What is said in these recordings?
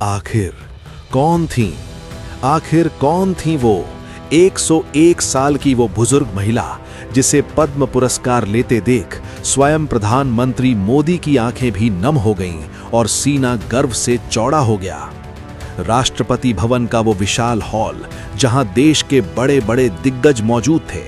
आखिर कौन थी वो 101 साल की वो बुजुर्ग महिला जिसे पद्म पुरस्कार लेते देख स्वयं प्रधानमंत्री मोदी की आंखें भी नम हो गईं और सीना गर्व से चौड़ा हो गया। राष्ट्रपति भवन का वो विशाल हॉल जहां देश के बड़े बड़े दिग्गज मौजूद थे,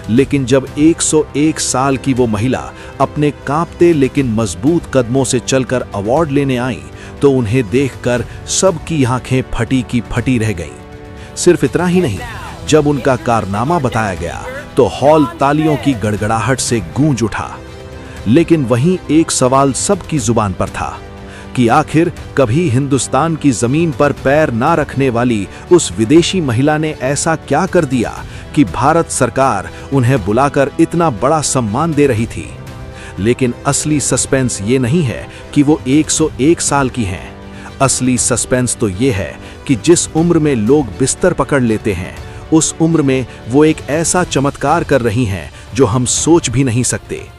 लेकिन जब 101 साल की वो महिला अपने कांपते लेकिन मजबूत कदमों से चलकर अवार्ड लेने आई तो उन्हें देखकर सबकी आंखें फटी की फटी रह गईं। सिर्फ इतना ही नहीं, जब उनका कारनामा बताया गया तो हॉल तालियों की गड़गड़ाहट से गूंज उठा। लेकिन वहीं एक सवाल सबकी जुबान पर था कि आखिर कभी हिंदुस्तान की जमीन पर पैर ना रखने वाली उस विदेशी महिला ने ऐसा क्या कर दिया कि भारत सरकार उन्हें बुलाकर इतना बड़ा सम्मान दे रही थी। लेकिन असली सस्पेंस ये नहीं है कि वो 101 साल की हैं। असली सस्पेंस तो ये है कि जिस उम्र में लोग बिस्तर पकड़ लेते हैं, उस उम्र में वो एक ऐसा चमत्कार कर रही हैं जो हम सोच भी नहीं सकते।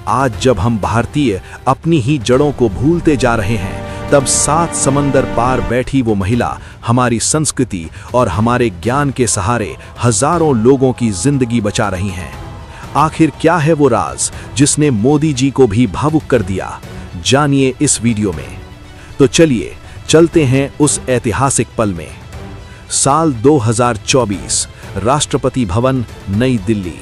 आज जब हम भारतीय अपनी ही जड़ों को भूलते जा रहे हैं, तब 7 समंदर पार बैठी वो महिला हमारी संस्कृति और हमारे ज्ञान के सहारे हजारों लोगों की जिंदगी बचा रही हैं। आखिर क्या है वो राज जिसने मोदी जी को भी भावुक कर दिया? जानिए इस वीडियो में। तो चलिए चलते हैं उस ऐतिहासिक पल में। साल 2024, राष्ट्रपति भवन, नई दिल्ली।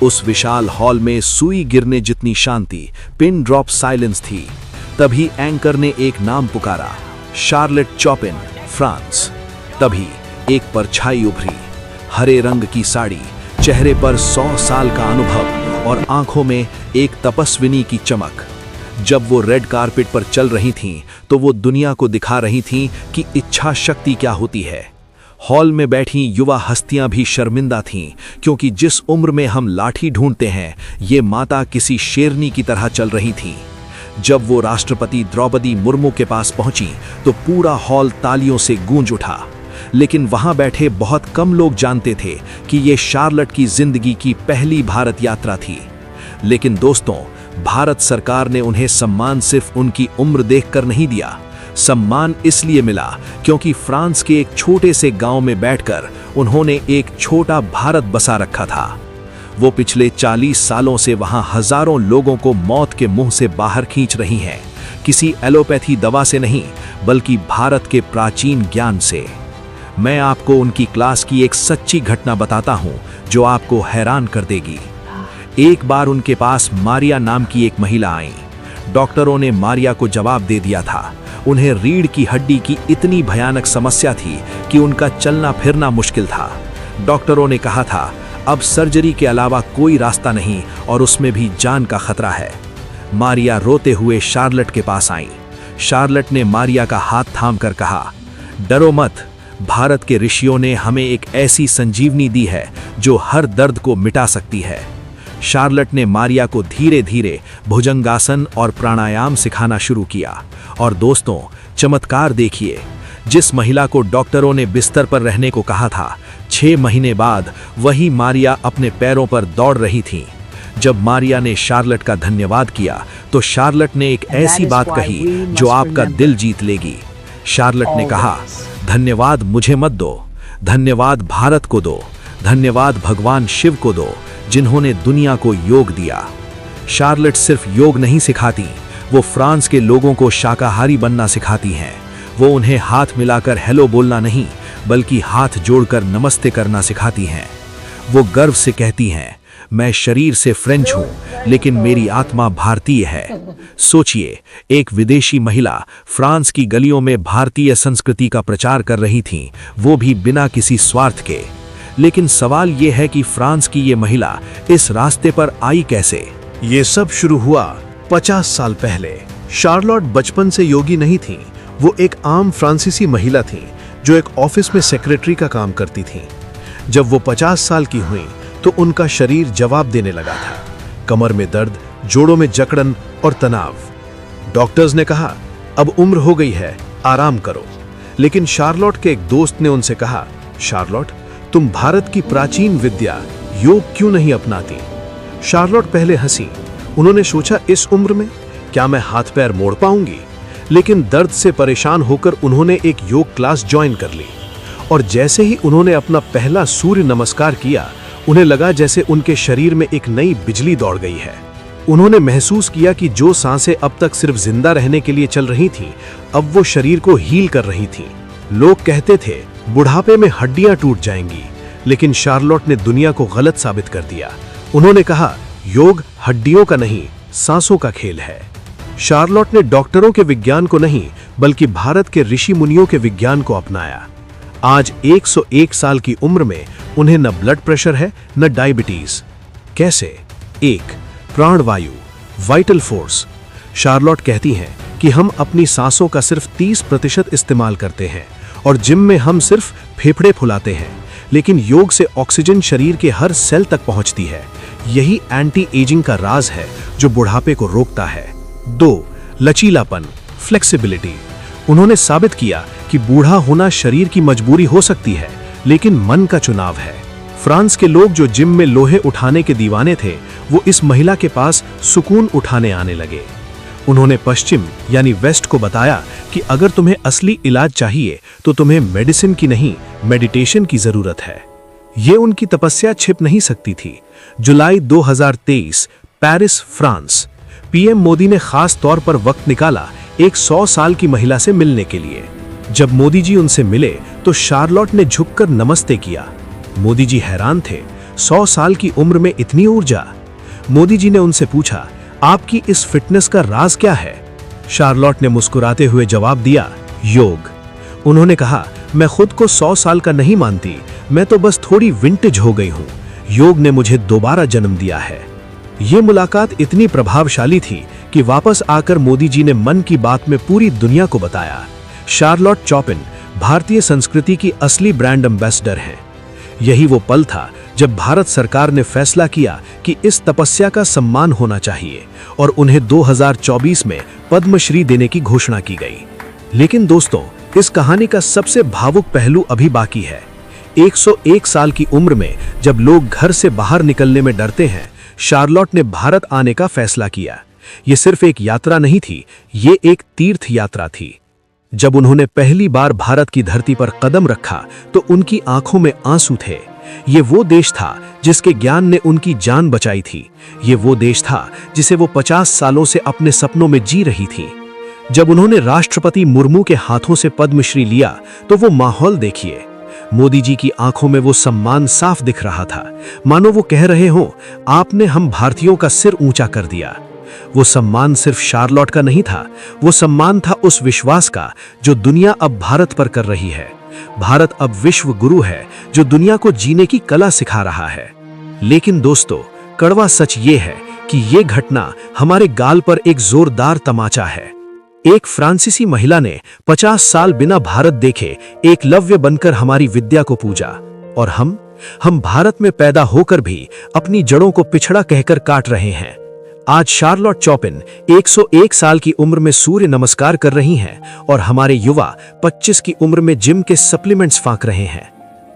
उस विशाल हॉल में सुई गिरने जितनी शांति, पिन ड्रॉप साइलेंस थी। तभी एंकर ने एक नाम पुकारा, शार्लेट चॉपिन, फ्रांस। तभी एक परछाई उभरी, हरे रंग की साड़ी, चेहरे पर 100 साल का अनुभव और आंखों में एक तपस्विनी की चमक। जब वो रेड कारपेट पर चल रही थीं, तो वो दुनिया को दिखा रही थीं कि इच्छा शक्ति क्या होती है। हॉल में बैठी युवा हस्तियां भी शर्मिंदा थीं, क्योंकि जिस उम्र में हम लाठी ढूंढते हैं, ये माता किसी शेरनी की तरह चल रही थीं। जब वो राष्ट्रपति द्रौपदी मुर्मू के पास पहुंची तो पूरा हॉल तालियों से गूंज उठा। लेकिन वहां बैठे बहुत कम लोग जानते थे कि ये शार्लेट की जिंदगी की पहली भारत यात्रा थी। लेकिन दोस्तों, भारत सरकार ने उन्हें सम्मान सिर्फ उनकी उम्र देखकर नहीं दिया। सम्मान इसलिए मिला क्योंकि फ्रांस के एक छोटे से गांव में बैठकर उन्होंने एक छोटा भारत बसा रखा था। वो पिछले 40 सालों से वहां हजारों लोगों को मौत के मुंह से बाहर खींच रही हैं, किसी एलोपैथी दवा से नहीं, बल्कि भारत के प्राचीन ज्ञान से। मैं आपको उनकी क्लास की एक सच्ची घटना बताता हूं जो आपको हैरान कर देगी। एक बार उनके पास मारिया नाम की एक महिला आई। डॉक्टरों ने मारिया को जवाब दे दिया था। उन्हें रीढ़ की हड्डी की इतनी भयानक समस्या थी कि उनका चलना फिरना मुश्किल था। डॉक्टरों ने कहा था, अब सर्जरी के अलावा कोई रास्ता नहीं और उसमें भी जान का खतरा है। मारिया रोते हुए शार्लेट के पास आई। शार्लेट ने मारिया का हाथ थामकर कहा, डरो मत, भारत के ऋषियों ने हमें एक ऐसी संजीवनी दी है जो हर दर्द को मिटा सकती है। शार्लेट ने मारिया को धीरे धीरे भुजंगासन और प्राणायाम सिखाना शुरू किया। और दोस्तों, चमत्कार देखिए, जिस महिला को डॉक्टरों ने बिस्तर पर रहने को कहा था, 6 महीने बाद वही मारिया अपने पैरों पर दौड़ रही थी। जब मारिया ने शार्लेट का धन्यवाद किया तो शार्लेट ने एक ऐसी बात कही जो आपका दिल जीत लेगी। शार्लेट ने कहा, धन्यवाद मुझे मत दो, धन्यवाद भारत को दो, धन्यवाद भगवान शिव को दो, जिन्होंने दुनिया को योग दिया। शार्लेट सिर्फ योग नहीं सिखाती, वो फ्रांस के लोगों को शाकाहारी बनना सिखाती हैं। वो उन्हें हाथ मिलाकर हेलो बोलना नहीं, बल्कि हाथ जोड़कर नमस्ते करना सिखाती हैं। वो गर्व से कहती हैं, मैं शरीर से फ्रेंच हूं, लेकिन मेरी आत्मा भारतीय है। सोचिए, एक विदेशी महिला फ्रांस की गलियों में भारतीय संस्कृति का प्रचार कर रही थी, वो भी बिना किसी स्वार्थ के। लेकिन सवाल ये है कि फ्रांस की ये महिला इस रास्ते पर आई कैसे? ये सब शुरू हुआ 50 साल पहले। शार्लोट बचपन से योगी नहीं थी। वो एक आम फ्रांसीसी महिला थी जो एक ऑफिस में सेक्रेटरी का काम करती थी। जब वो 50 साल की हुई तो उनका शरीर जवाब देने लगा था। कमर में दर्द, जोड़ों में जकड़न और तनाव। डॉक्टर्स ने कहा, अब उम्र हो गई है, आराम करो। लेकिन शार्लोट के एक दोस्त ने उनसे कहा, शार्लोट, तुम भारत की प्राचीन विद्या योग क्यों नहीं अपनाती? शार्लोट पहले हंसी। उन्होंने सोचा, इस उम्र में क्या मैं हाथ पैर मोड़ पाऊंगी? लेकिन दर्द से परेशान होकर उन्होंने एक योग क्लास ज्वाइन कर ली। और जैसे ही उन्होंने अपना पहला सूर्य नमस्कार किया, उन्हें लगा जैसे उनके शरीर में एक नई बिजली दौड़ गई है। उन्होंने महसूस किया कि जो सांसें अब तक सिर्फ जिंदा रहने के लिए चल रही थीं, अब वो शरीर को हील कर रही थीं। लोग कहते थे बुढ़ापे में हड्डियां टूट जाएंगी, लेकिन शार्लोट ने दुनिया को गलत साबित कर दिया। उन्होंने कहा, योग हड्डियों का नहीं, सांसों का खेल है। शार्लोट ने डॉक्टरों के विज्ञान को नहीं, बल्कि भारत के ऋषि मुनियों के विज्ञान को अपनाया। आज 101 साल की उम्र में उन्हें न ब्लड प्रेशर है, न डायबिटीज। कैसे? 1. प्राणवायु, वाइटल फोर्स। शार्लोट कहती हैं कि हम अपनी सांसों का सिर्फ 30% इस्तेमाल करते हैं और जिम में हम सिर्फ फेफड़े फुलाते हैं, लेकिन योग से ऑक्सीजन शरीर के हर सेल तक पहुंचती है। यही एंटी एजिंग का राज है जो बुढ़ापे को रोकता है। 2. लचीलापन, फ्लेक्सिबिलिटी। उन्होंने साबित किया कि बूढ़ा होना शरीर की मजबूरी हो सकती है, लेकिन मन का चुनाव है। फ्रांस के लोग जो जिम में लोहे उठाने के दीवाने थे, वो इस महिला के पास सुकून उठाने आने लगे। उन्होंने पश्चिम यानी वेस्ट को बताया कि अगर तुम्हें असली इलाज चाहिए तो तुम्हें मेडिसिन की नहीं, मेडिटेशन की जरूरत है। ये उनकी तपस्या छिप नहीं सकती थी। जुलाई 2023, पेरिस, फ्रांस। पीएम मोदी ने खास तौर पर वक्त निकाला एक 100 साल की महिला से मिलने के लिए। जब मोदी जी उनसे मिले तो शार्लोट ने झुककर नमस्ते किया। मोदी जी हैरान थे, 100 साल की उम्र में इतनी ऊर्जा। मोदी जी ने उनसे पूछा, आपकी इस फिटनेस का राज क्या है? शार्लोट ने मुस्कुराते हुए जवाब दिया, योग। उन्होंने कहा, मैं खुद को 100 साल का नहीं मानती, मैं तो बस थोड़ी विंटेज हो गई हूं। योग ने मुझे दोबारा जन्म दिया है। ये मुलाकात इतनी प्रभावशाली थी कि वापस आकर मोदी जी ने मन की बात में पूरी दुनिया को बताया, शार्लोट चॉपिन भारतीय संस्कृति की असली ब्रांड एम्बेसडर हैं। यही वो पल था जब भारत सरकार ने फैसला किया कि इस तपस्या का सम्मान होना चाहिए और उन्हें 2024 में पद्मश्री देने की घोषणा की गई। लेकिन दोस्तों, इस कहानी का सबसे भावुक पहलू अभी बाकी है। 101 साल की उम्र में जब लोग घर से बाहर निकलने में डरते हैं, शार्लोट ने भारत आने का फैसला किया। ये सिर्फ एक यात्रा नहीं थी, ये एक तीर्थ यात्रा थी। जब उन्होंने पहली बार भारत की धरती पर कदम रखा तो उनकी आंखों में आंसू थे। ये वो देश था जिसके ज्ञान ने उनकी जान बचाई थी। ये वो देश था जिसे वो 50 सालों से अपने सपनों में जी रही थी। जब उन्होंने राष्ट्रपति मुर्मू के हाथों से पद्मश्री लिया तो वो माहौल देखिए। मोदी जी की आंखों में वो सम्मान साफ दिख रहा था, मानो वो कह रहे हों, आपने हम भारतीयों का सिर ऊंचा कर दिया। वो सम्मान सिर्फ शार्लोट का नहीं था, वो सम्मान था उस विश्वास का जो दुनिया अब भारत पर कर रही है। भारत अब विश्व गुरु है जो दुनिया को जीने की कला सिखा रहा है। लेकिन दोस्तों, कड़वा सच ये है कि ये घटना हमारे गाल पर एक जोरदार तमाचा है। एक फ्रांसीसी महिला ने 50 साल बिना भारत देखे एकलव्य बनकर हमारी विद्या को पूजा, और हम भारत में पैदा होकर भी अपनी जड़ों को पिछड़ा कहकर काट रहे हैं। आज शार्लोट चॉपिन 101 साल की उम्र में सूर्य नमस्कार कर रही हैं और हमारे युवा 25 की उम्र में जिम के सप्लीमेंट्स फांक रहे हैं।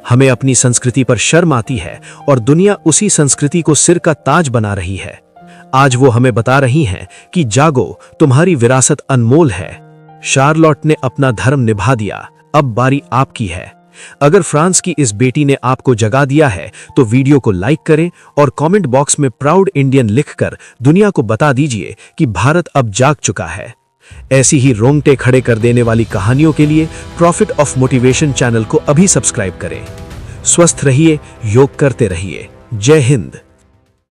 हमें अपनी संस्कृति पर शर्म आती है और दुनिया उसी संस्कृति को सिर का ताज बना रही है। आज वो हमें बता रही हैं कि जागो, तुम्हारी विरासत अनमोल है। शार्लोट ने अपना धर्म निभा दिया, अब बारी आपकी है। अगर फ्रांस की इस बेटी ने आपको जगा दिया है तो वीडियो को लाइक करें और कमेंट बॉक्स में प्राउड इंडियन लिखकर दुनिया को बता दीजिए कि भारत अब जाग चुका है। ऐसी ही रोंगटे खड़े कर देने वाली कहानियों के लिए प्रॉफिट ऑफ मोटिवेशन चैनल को अभी सब्सक्राइब करें। स्वस्थ रहिए, योग करते रहिए। जय हिंद।